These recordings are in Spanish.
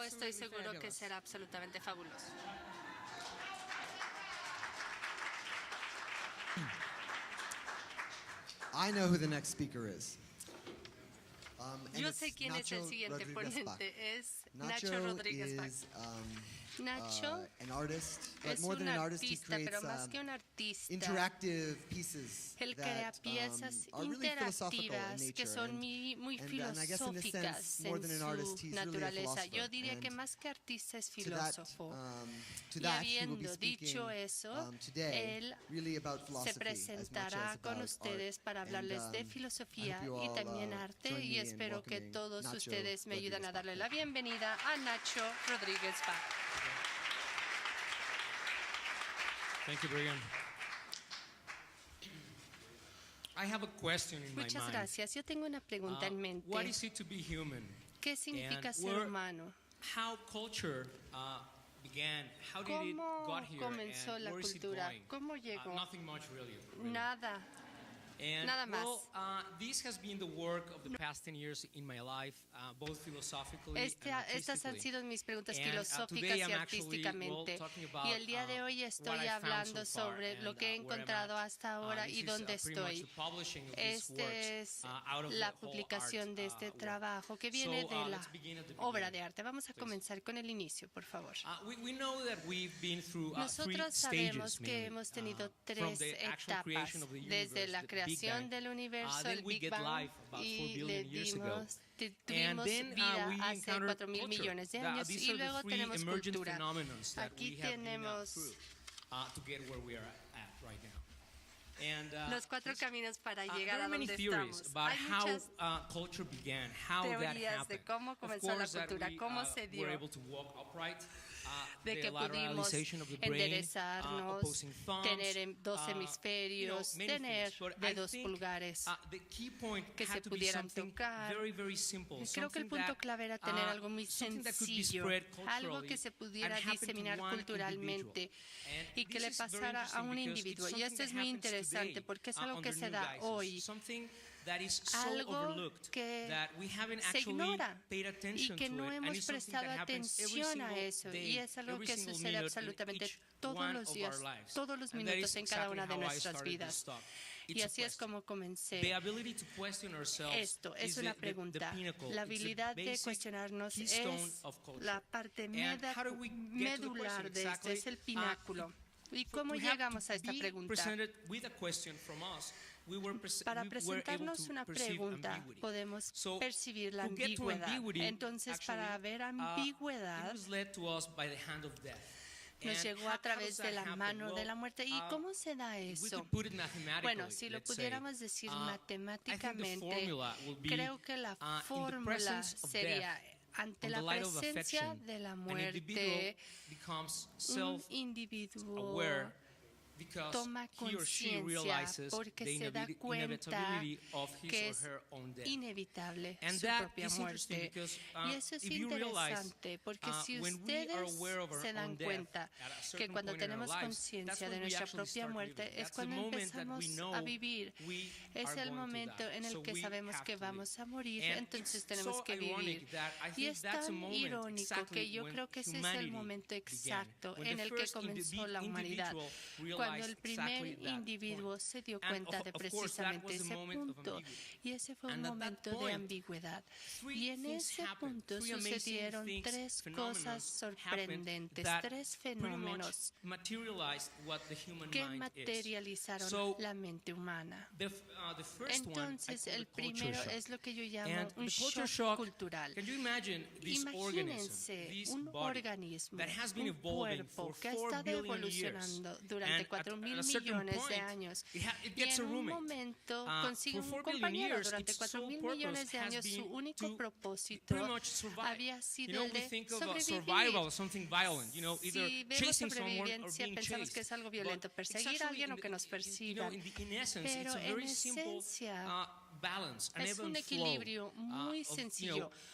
estoy seguro que será absolutamente fabuloso. I know who the next speaker is. And Yo it's sé quién es el Nacho siguiente Rodriguez Bach. ponente. Es Nacho Nacho Rodríguez Bach. is Nacho an artist, but es more un than an artist, he artista, pero creates más que un artista, interactive pieces él crea that piezas are really philosophical in interactivas nature. que son muy and I guess in this filosóficas sense, more en than an artist, su he's really a naturaleza. Yo philosopher. diría que And más que artista es to that, filósofo. to Y that, he will be habiendo speaking dicho eso, today, él really about se philosophy as much presentará as con about ustedes art. para hablarles And, de I filosofía hope you y all, también arte, join y me in espero que welcoming todos Nacho ustedes me ayuden a Rodríguez darle Bach. la bienvenida a Nacho Rodríguez Bach. Thank you, Brigham. I have a question in my Muchas mind. gracias. Yo tengo una pregunta en mente. What is it to be human? ¿Qué significa And ser where- humano? How culture began? How did it ¿Cómo got here? comenzó And la where is it cultura? going? ¿Cómo llegó? Nothing much, really. Nada. And, Nada más. Well, this has been the work of the past 10 years in my life, both philosophically and Estas han artistically. sido mis preguntas And, filosóficas today y I'm actually, artísticamente. talking about, Y el día de hoy what estoy I found hablando so far sobre and, lo que he where I'm encontrado at. hasta ahora This y is, dónde pretty much estoy. the publishing of these Esta works, es out of the la whole publicación art, de este work. trabajo que viene So, de la let's begin at the obra beginning, de arte. Vamos a please. comenzar con el inicio, por favor. We know that we've been through three Nosotros stages, sabemos que mainly, hemos tenido from tres the actual etapas, creation of the desde universe, la the Big creación Bang. del universo, el Then we Big get Bang, life about 4 y billion le years ago. tuvimos then, vida we hace encountered 4.000 culture. millones de That- años, these y are the luego three tenemos emergent cultura. phenomenons that Aquí we have been, tenemos through, to get where we are at right now. And, los 4 caminos para llegar there a are many donde theories estamos. about Hay how muchas culture began, how that teorías happened. de cómo Of comenzó la course, that cultura, we, cómo se dio, were able to walk upright, de the que pudimos lateralization of the brain, enderezarnos, opposing thumbs, tener dos hemisferios, many tener things. But I dedos think, pulgares the key point que se had to be pudieran something tocar. very, very simple. Y creo que el something punto that, clave era tener algo muy something that could be sencillo, spread algo culturally que se pudiera and happen to diseminar one culturalmente individual. And y que this le is very pasara a interesting un because individuo. it's Y esto something es that muy happens interesante today, porque es algo que under se new da guises. hoy, Something that is so algo overlooked que that we haven't se actually ignora paid y attention que to no it, and hemos it's something that prestado happens every atención a single eso, day, y es algo every que single sucede minute in absolutamente each todos one los of días, our lives. todos los And that minutos is en cada exactly una de how I nuestras started vidas. this talk. Y It's a así es question. como The comencé. ability to question ourselves Esto es is una the pregunta. pinnacle. La It's the habilidad de basic cuestionarnos keystone es of culture. la parte And how do we get to the medular question de esto, exactly? es el pináculo. ¿Y For- cómo we have llegamos to a esta be pregunta? presented with a question from us. Para we were able presentarnos to una perceive pregunta, ambiguity. podemos So, percibir la to get to ambigüedad. ambiguity, Entonces, para actually, ver it ambigüedad, was led to us by the hand of death. nos And llegó how a través does de that la happen? mano de Well, la muerte. ¿Y cómo se da if we eso? could put it mathematically, Bueno, si lo let's say, pudiéramos decir I think the matemáticamente, formula will be, creo que la in the fórmula presence of sería, death, ante on la the light of presencia affection, de la an muerte, individual becomes un individuo self-aware because toma he or she conciencia realizes porque the se da cuenta inevitability of his que or es her own death. inevitable And su that propia is interesting muerte. because, Y eso es if you realize, interesante porque si when we are ustedes aware of our se dan own death cuenta at a que certain cuando point in our tenemos lives, conciencia that's de when we nuestra actually propia start muerte living. es That's cuando the moment that we empezamos know a vivir. we Es are el going to momento die. en el So que we sabemos have que to vamos live. a morir, And entonces it's tenemos so que ironic vivir. that I Y think es that's a tan moment irónico exactly que yo when creo que ese es el humanity momento began. exacto When en the el que first comenzó la humanidad, individual cuando el realized primer exactly that individuo point. se dio And cuenta de of course, that precisamente was the ese moment of punto, ambiguity. y ese fue un And at that momento de point, ambigüedad. three Y en things ese happened, punto three amazing sucedieron things, tres phenomenons cosas happened sorprendentes, that tres pretty much fenómenos materialized what the human que mind is. materializaron So, la mente humana. the first Entonces, one, I el call it culture primero shock. es lo que yo llamo And un the culture shock shock, cultural. can you imagine this organism, Imagínense this un body organismo, that has been un evolving cuerpo for que ha 4 estado billion evolucionando years. durante And 4.000 at a certain millones de point, años, it y gets a en un roommate. momento For consigue un 4 billion compañero. years, Durante its 4.000 sole millones de purpose años, has su been único to propósito pretty much survive. había sido We el de think of sobrevivir. survival as something violent, either Si vemos chasing someone or sobrevivencia, being pensamos chased. que es algo violento, But perseguir a alguien o que nos persigan. in essence, it's Pero a en very simple esencia balance, an es ebb un and equilibrio flow, muy of, sencillo,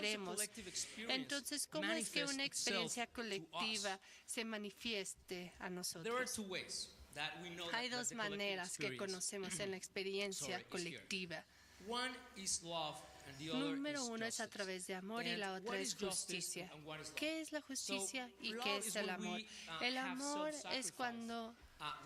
queremos. collective experience Entonces, ¿cómo es que manifests una itself experiencia to us? colectiva se manifieste a There are nosotros? two ways that we know Hay that dos the collective maneras que experience, conocemos en la experiencia sorry, is here. colectiva. One is love and the other Número is uno es a justice. través de amor y And la what otra is es justice justicia. and what is love? ¿Qué es la justicia y love qué is es el when amor? we, El have amor es self-sacrifice, cuando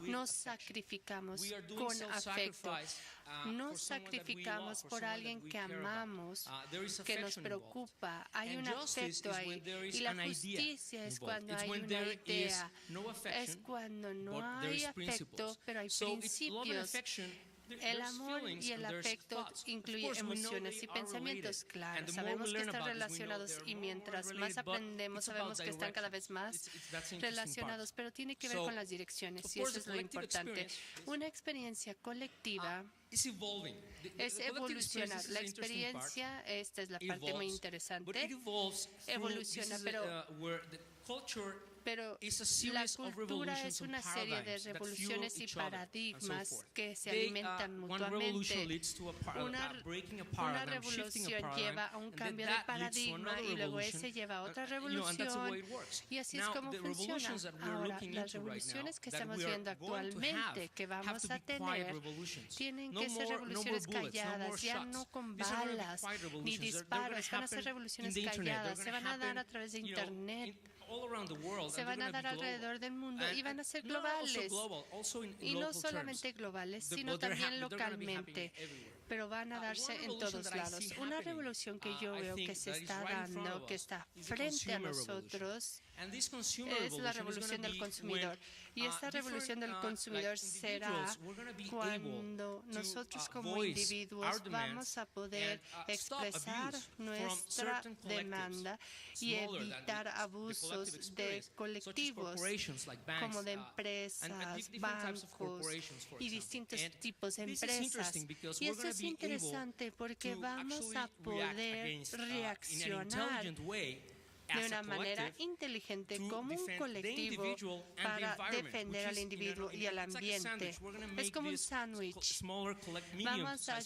with nos affection. sacrificamos We are doing con afecto. self-sacrifice, Nos for someone that we sacrificamos love, for por someone alguien that we que care about. amamos, There is que nos affection involved. preocupa. Hay And un justice afecto is ahí. when there is Y la an idea justicia es involved. cuando It's hay when una there is idea. no Es affection, cuando no but there hay is afecto, principles. pero hay So it's love and principios. affection. El There's amor feelings y el and there's afecto thoughts. Of incluye course, we know emociones they y are pensamientos. related. Claro, And the more sabemos we que learn están about this, we know relacionados they're y more mientras related, más but aprendemos it's sabemos about que están cada direction. vez más That's the interesting relacionados, part. pero tiene que ver So, con las direcciones of y course, eso es the lo collective importante. experience Una experiencia colectiva It's evolving. es The collective experience, evolucionar. this is La the interesting part, experiencia, esta es la parte muy evolves, but interesante, it evolves through, evoluciona, this is, pero where the culture pero is a la series of cultura revolutions es and una serie de paradigms that revoluciones fuel y each other, and so paradigmas forth. que se They, alimentan one revolution mutuamente. leads to Una, breaking a una paradigm, shifting a revolución paradigm, lleva a un and then cambio de that leads to paradigma another y luego revolution, ese lleva a otra and that's the way revolución it works. y así es Now, como the funciona. revolutions that we're Ahora, looking las into right now, revoluciones que that estamos we are viendo going to actualmente que have vamos to a be quiet tener revolutions. tienen No que ser more revoluciones bullets, no more calladas, ya shots. no con These are gonna be balas quiet ni revolutions. They're disparos, gonna van a ser happen revoluciones in the internet. calladas, They're se gonna van a dar happen, a través de you know, internet, all around the world, se and van they're a gonna dar be global. alrededor del mundo y van a ser Not also globales. global, also in Y no local solamente terms. globales, But sino they're también they're gonna be happening localmente, everywhere. pero van a darse One en revolution todos that I lados. see Una happening, revolución que yo I veo think que se that is está right in front dando, of que us, está is the frente a consumer revolution. nosotros, And this consumer es la revolution is revolución gonna del be consumidor. when, Y esta revolución del consumidor será cuando nosotros como individuos vamos a poder expresar nuestra demanda y evitar abusos de colectivos como de empresas, bancos y distintos tipos de empresas. Y esto es interesante porque vamos a poder reaccionar de una manera inteligente como un colectivo para defender al individuo y al ambiente. Es como un sándwich. Vamos a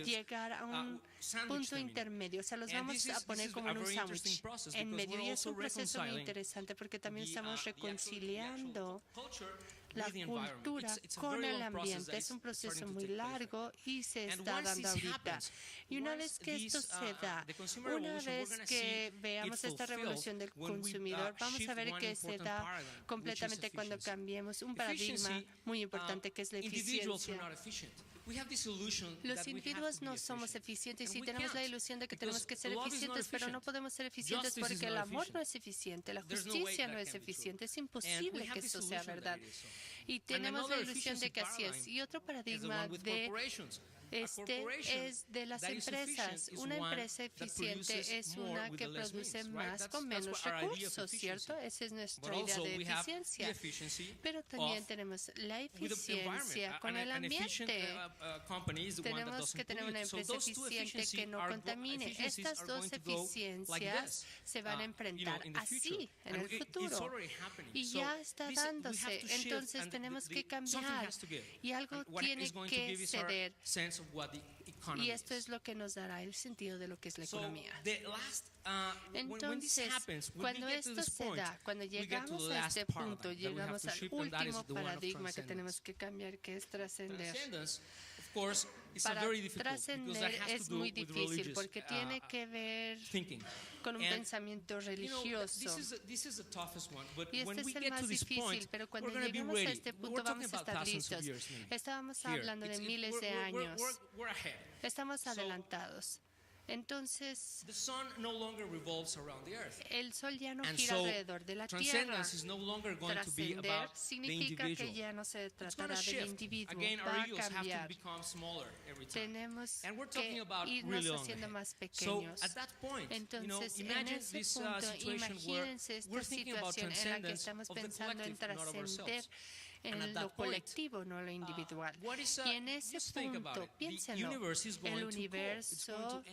llegar a un punto intermedio, o sea, los vamos a poner como en un sándwich en medio. Y es un proceso muy interesante porque también estamos reconciliando la cultura con el ambiente. Es un proceso muy largo y se está dando ahorita. Y una vez que esto se da, una vez que veamos esta revolución del consumidor, vamos a ver que se da completamente cuando cambiemos un paradigma muy importante que es la eficiencia. Los individuos no somos eficientes y tenemos la ilusión de que tenemos que ser eficientes, pero no podemos ser eficientes porque el amor no es eficiente, la justicia no es eficiente, es imposible que eso sea verdad. Y tenemos la ilusión de que así es. Y otro paradigma de es de las empresas. Una empresa eficiente es una que produce más con menos recursos, ¿cierto? Esa es nuestra idea de eficiencia. Pero también tenemos la eficiencia con el ambiente. Tenemos que tener una empresa eficiente que no contamine. Estas dos eficiencias se van a enfrentar así en el futuro. Y ya está dándose. Entonces tenemos que cambiar y algo tiene que ceder. Y esto es lo que nos dará el sentido de lo que es la economía. Entonces, cuando esto se da, cuando llegamos a este punto, llegamos al último paradigma que tenemos que cambiar, que es trascender. Para trascender es muy difícil porque tiene que ver con un pensamiento religioso. Y este es el más difícil, pero cuando lleguemos a este punto vamos a estar listos. Estábamos hablando de miles de años. Estamos adelantados. Entonces, el sol ya no gira alrededor de la Tierra. Trascender significa que ya no se tratará del individuo, va a cambiar. Tenemos que irnos haciendo más pequeños. Entonces, en ese punto, imagínense esta situación en la que estamos pensando en trascender en lo colectivo, no lo individual. Y en ese punto, piénsenlo, el universo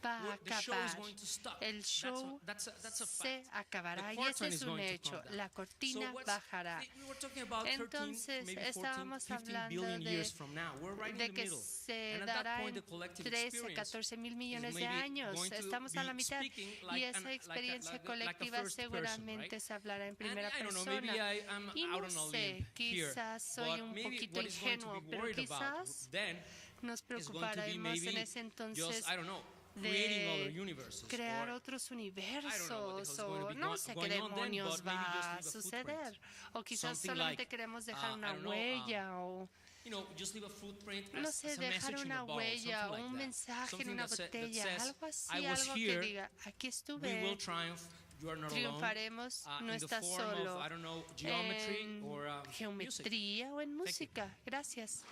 va a the show is acabar. going to stop. El show That's a se fact. acabará The y ese curtain es is un going to hecho. come down. La cortina So bajará. we were talking about 13, Entonces, maybe 14, estábamos 15 hablando billion years from now. We're right in de the que middle. se And at that dará point, en the collective 13, experience 14 mil millones is de maybe años. going to Estamos a be la mitad speaking y like esa experiencia like a colectiva first person, seguramente right? se hablará en And primera I don't know, persona. maybe I'm Y out no on a sé, limb here, quizás soy but un maybe poquito what is going to ingenuo, be pero worried about quizás then nos is going to be preocuparemos en maybe ese entonces just, I don't know, creating other de universes. crear or otros I don't know what the hell universos is going to o be no sé qué going on then, demonios but maybe va just a leave a suceder. footprint. O quizás Something solamente like, queremos dejar I una don't know, huella o you know, just leave a footprint no as sé, a dejar message in una a bottle, huella o something un like that. mensaje en Something una that botella, says, algo I así, was algo here, que diga, aquí we will estuve, triumph, you are not alone, triunfaremos, no in the estás form solo, of, I don't know, geometry en or music. geometría o en you. música. Gracias.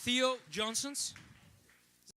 Theo Johnsons.